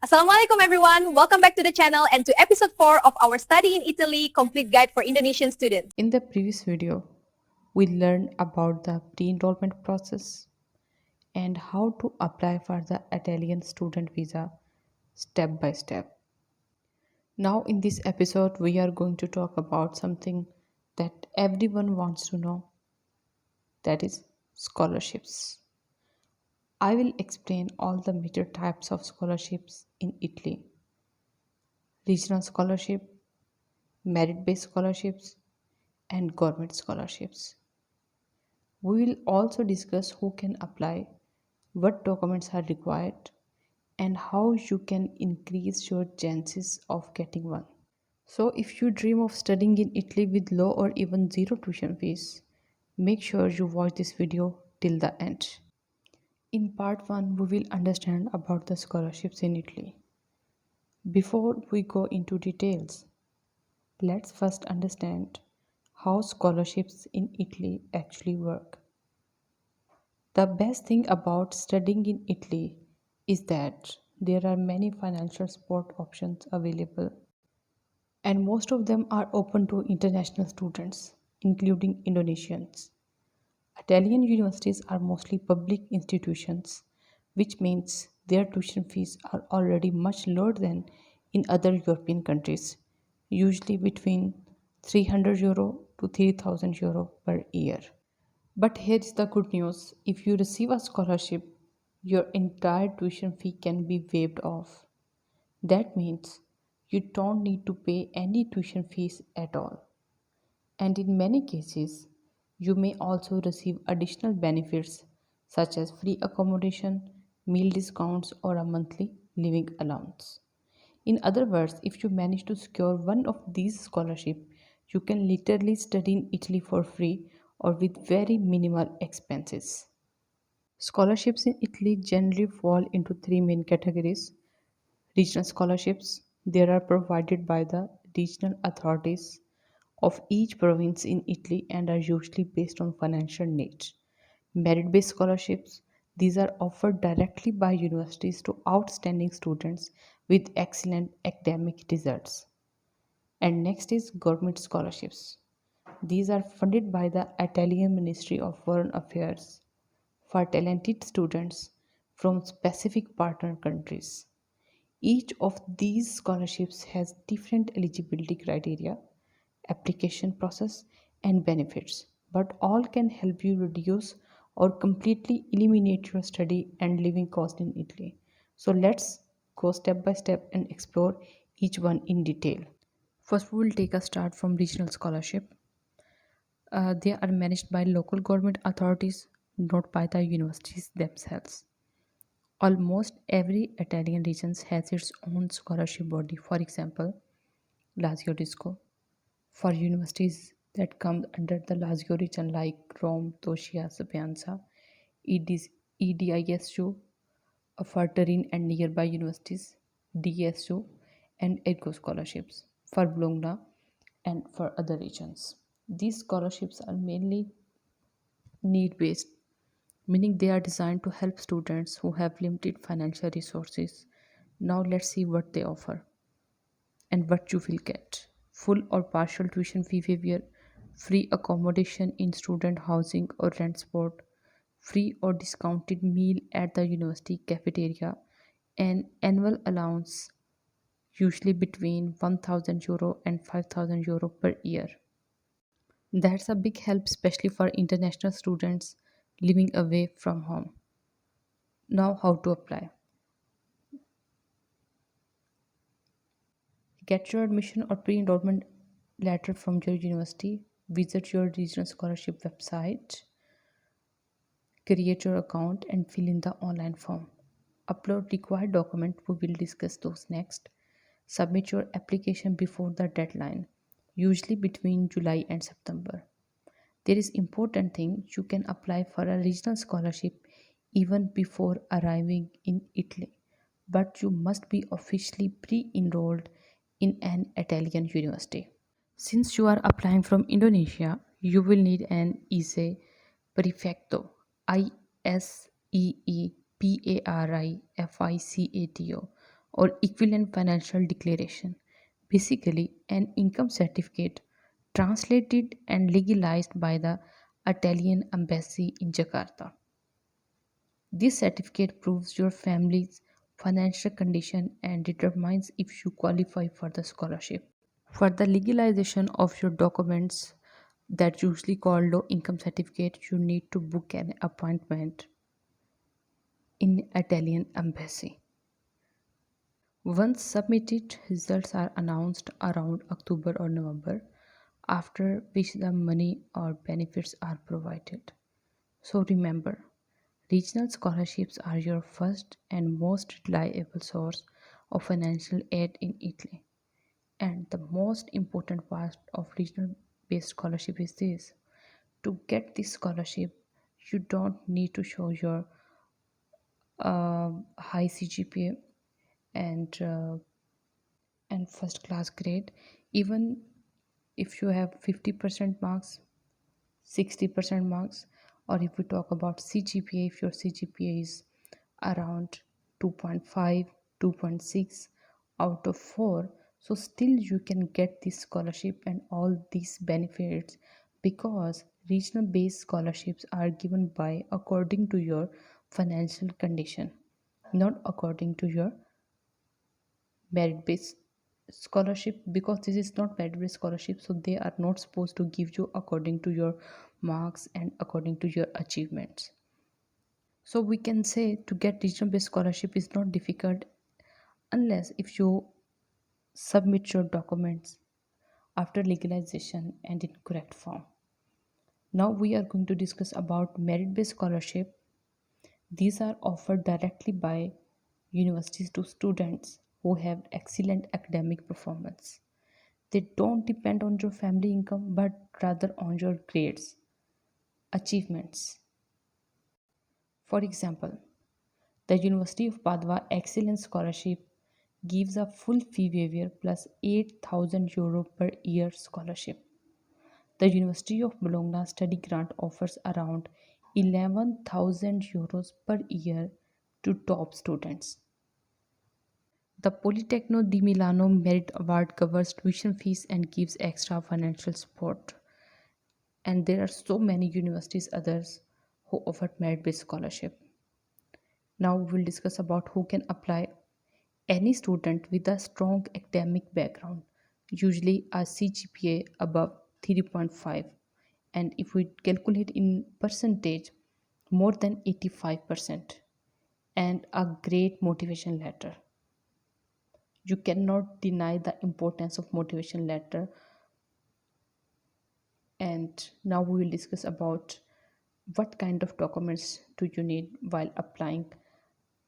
Assalamualaikum everyone. Welcome back to the channel and to episode 4 of our Study in Italy Complete Guide for Indonesian Students. In the previous video, we learned about the pre-enrollment process and how to apply for the Italian student visa step by step. Now, in this episode, we are going to talk about something that everyone wants to know, that is scholarships. I will explain all the major types of scholarships in Italy: regional scholarship, merit based scholarships, and government scholarships. We will also discuss who can apply, what documents are required, and how you can increase your chances of getting one. So, if you dream of studying in Italy with low or even zero tuition fees, make sure you watch this video till the end. In part 1, we will understand about the scholarships in Italy. Before we go into details, let's first understand how scholarships in Italy actually work. The best thing about studying in Italy is that there are many financial support options available, and most of them are open to international students, including Indonesians. Italian universities are mostly public institutions, which means their tuition fees are already much lower than in other European countries, usually between €300 to €3,000 per year. But here is the good news: if you receive a scholarship, your entire tuition fee can be waived off. That means you don't need to pay any tuition fees at all. And in many cases, you may also receive additional benefits such as free accommodation, meal discounts, or a monthly living allowance. In other words, if you manage to secure one of these scholarships, you can literally study in Italy for free or with very minimal expenses. Scholarships in Italy generally fall into three main categories. Regional scholarships, they are provided by the regional authorities of each province in Italy and are usually based on financial needs. Merit based scholarships, these are offered directly by universities to outstanding students with excellent academic results. And next is government scholarships. These are funded by the Italian Ministry of Foreign Affairs for talented students from specific partner countries. Each of these scholarships has different eligibility criteria, application process, and benefits, but all can help you reduce or completely eliminate your study and living cost in Italy. So let's go step by step and explore each one in detail. First, we will take a start from regional scholarship. They are managed by local government authorities, not by the universities themselves. Almost every Italian region has its own scholarship body. For example, Laziodisco for universities that come under the Lazio region like Rome, Toscia, Sapienza, EDISU for Turin and nearby universities, DSU, and ERGO scholarships for Bologna and for other regions. These scholarships are mainly need based, meaning they are designed to help students who have limited financial resources. Now, let's see what they offer and what you will get: full or partial tuition fee waiver, free accommodation in student housing or rent support, free or discounted meal at the university cafeteria, and annual allowance usually between €1,000 and €5,000 per year. That's a big help, especially for international students living away from home. Now, how to apply? Get your admission or pre enrollment letter from your university, visit your regional scholarship website, create your account, and fill in the online form. Upload required document, we will discuss those next. Submit your application before the deadline, usually between July and September. There is important thing: you can apply for a regional scholarship even before arriving in Italy, but you must be officially pre-enrolled in an Italian university. Since you are applying from Indonesia, you will need an ISE Prefecto, ISEE PARIFICATO, or equivalent financial declaration. Basically, an income certificate translated and legalized by the Italian embassy in Jakarta. This certificate proves your family's financial condition and determines if you qualify for the scholarship. For the legalization of your documents, that usually called low income certificate, you need to book an appointment in Italian embassy. Once submitted, results are announced around October or November, after which the money or benefits are provided. So remember, regional scholarships are your first and most reliable source of financial aid in Italy. And the most important part of regional based scholarship is this: to get this scholarship, you don't need to show your high CGPA and first class grade. Even if you have 50% marks, 60% marks, or if we talk about CGPA, if your CGPA is around 2.5, 2.6 out of 4, so still you can get this scholarship and all these benefits, because regional based scholarships are given by according to your financial condition, not according to your merit based scholarship, because this is not merit based scholarship, so they are not supposed to give you according to your marks and according to your achievements. So we can say to get regional based scholarship is not difficult, unless if you submit your documents after legalization and in correct form. Now we are going to discuss about merit based scholarship. These are offered directly by universities to students who have excellent academic performance. They don't depend on your family income but rather on your grades, achievements. For example, the University of Padua Excellence Scholarship gives a full fee waiver plus €8,000 per year scholarship. The University of Bologna study grant offers around €11,000 per year to top students. The Politecnico di Milano Merit Award covers tuition fees and gives extra financial support. And there are so many universities others who offer merit-based scholarship. Now we will discuss about who can apply. Any student with a strong academic background, usually a CGPA above 3.5, and if we calculate in percentage, more than 85%, and a great motivation letter. You cannot deny the importance of motivation letter. And now we will discuss about what kind of documents do you need while applying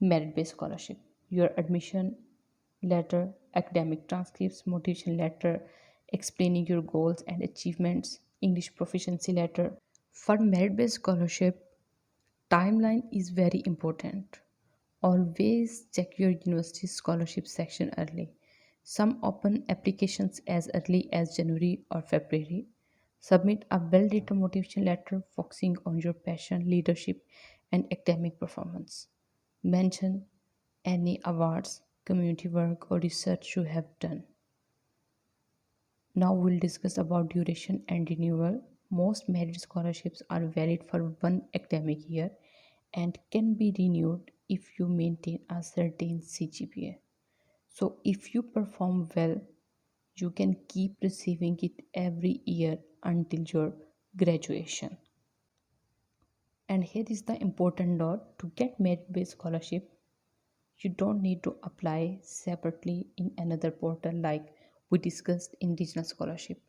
merit-based scholarship. Your admission letter, academic transcripts, motivation letter explaining your goals and achievements, English proficiency letter. For merit-based scholarship, timeline is very important. Always check your university scholarship section early. Some open applications as early as January or February. Submit a well written motivation letter focusing on your passion, leadership, and academic performance. Mention any awards, community work, or research you have done. Now we'll discuss about duration and renewal. Most merit scholarships are valid for one academic year and can be renewed if you maintain a certain CGPA. So if you perform well, you can keep receiving it every year until your graduation. And here is the important note: to get merit based scholarship, you don't need to apply separately in another portal like we discussed in regional scholarship.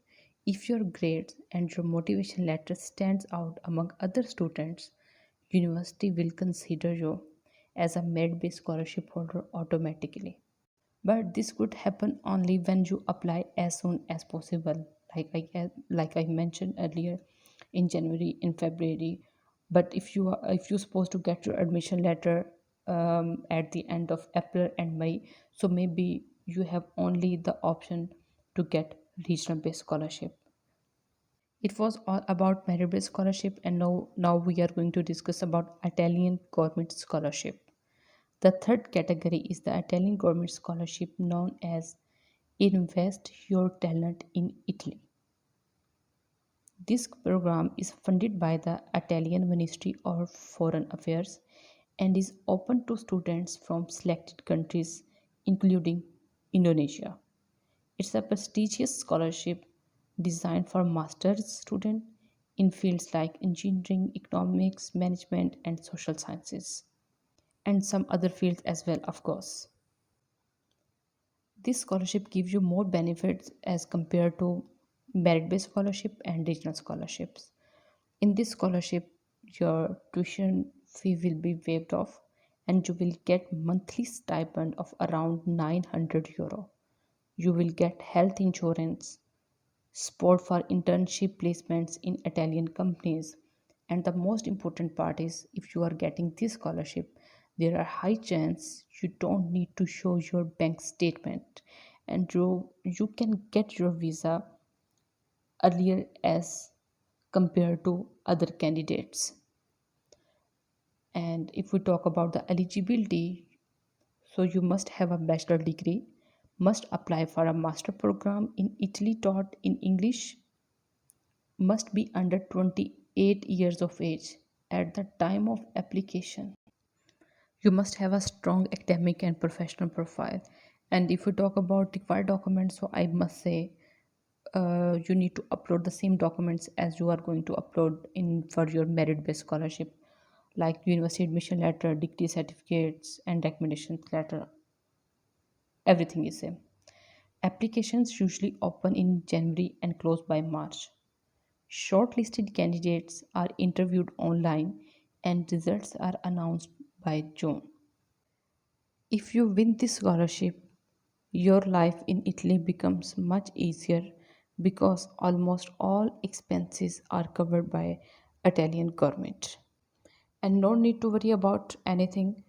If your grades and your motivation letter stands out among other students, university will consider you as a merit-based scholarship holder automatically. But this could happen only when you apply as soon as possible, like I mentioned earlier, in January, in February. But if you're supposed to get your admission letter at the end of April and May, so maybe you have only the option to get regional based scholarship. It was all about merit based scholarship, and now we are going to discuss about Italian government scholarship. The third category is the Italian government scholarship known as Invest Your Talent in Italy. This program is funded by the Italian Ministry of Foreign Affairs and is open to students from selected countries, including Indonesia. It's a prestigious scholarship designed for master's students in fields like engineering, economics, management, and social sciences, and some other fields as well, of course. This scholarship gives you more benefits as compared to merit based scholarship and regional scholarships. In this scholarship, your tuition fee will be waived off and you will get monthly stipend of around 900 euro. You will get health insurance, support for internship placements in Italian companies. And the most important part is if you are getting this scholarship, there are high chance you don't need to show your bank statement and you can get your visa earlier as compared to other candidates. And if we talk about the eligibility, so you must have a bachelor degree, must apply for a master program in Italy taught in English, must be under 28 years of age at the time of application. You must have a strong academic and professional profile. And if we talk about required documents, so I must say you need to upload the same documents as you are going to upload in for your merit based scholarship, like university admission letter, degree certificates, and recommendation letter. Everything is same. Applications usually open in January and close by March. Shortlisted candidates are interviewed online and results are announced by June. If you win this scholarship, your life in Italy becomes much easier because almost all expenses are covered by Italian government. And no need to worry about anything.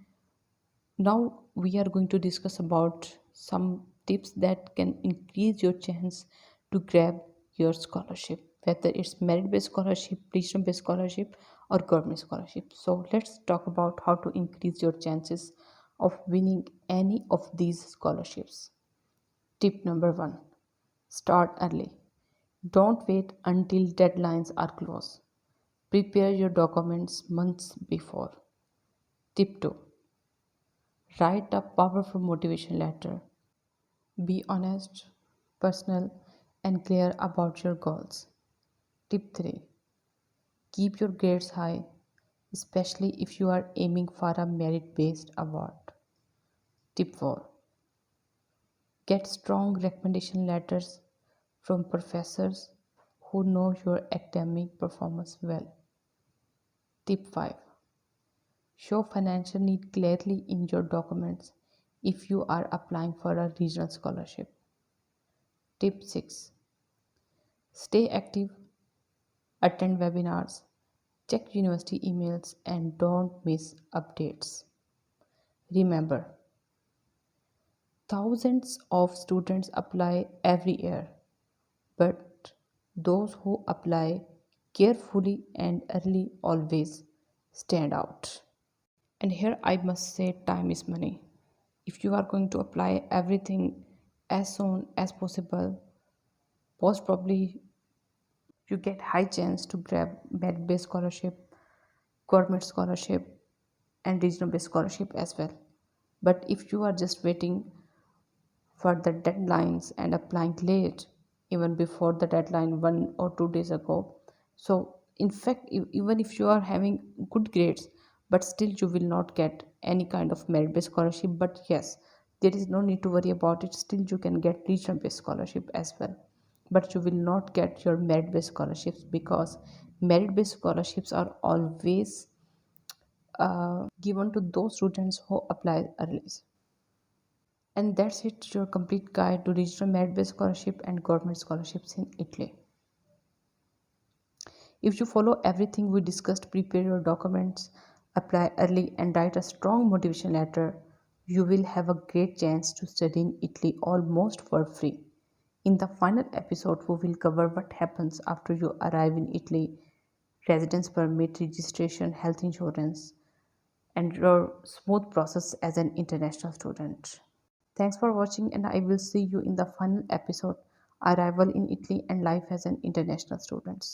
Now we are going to discuss about some tips that can increase your chance to grab your scholarship, whether it's merit-based scholarship, regional-based scholarship, or government scholarship. So let's talk about how to increase your chances of winning any of these scholarships. Tip number one: start early. Don't wait until deadlines are close. Prepare your documents months before. Tip 2: write a powerful motivation letter. Be honest, personal, and clear about your goals. Tip 3: keep your grades high, especially if you are aiming for a merit based award. Tip 4: get strong recommendation letters from professors who know your academic performance well. Tip 5: show financial need clearly in your documents if you are applying for a regional scholarship. Tip 6: stay active, attend webinars, check university emails, and don't miss updates. Remember, thousands of students apply every year, but those who apply carefully and early always stand out. And here I must say time is money. If you are going to apply everything as soon as possible, most probably you get high chance to grab merit based scholarship, government scholarship, and regional based scholarship as well. But if you are just waiting for the deadlines and applying late, even before the deadline 1 or 2 days ago, so in fact, even if you are having good grades, but still you will not get any kind of merit based scholarship. But yes, there is no need to worry about it. Still, you can get regional based scholarship as well, but you will not get your merit based scholarships because merit based scholarships are always given to those students who apply early. And that's it, your complete guide to regional merit based scholarship and government scholarships in Italy. If you follow everything we discussed, prepare your documents, apply early, and write a strong motivation letter, you will have a great chance to study in Italy almost for free. In the final episode, we will cover what happens after you arrive in Italy: residence permit, registration, health insurance, and your smooth process as an international student. Thanks for watching, and I will see you in the final episode, Arrival in Italy and Life as an International Student.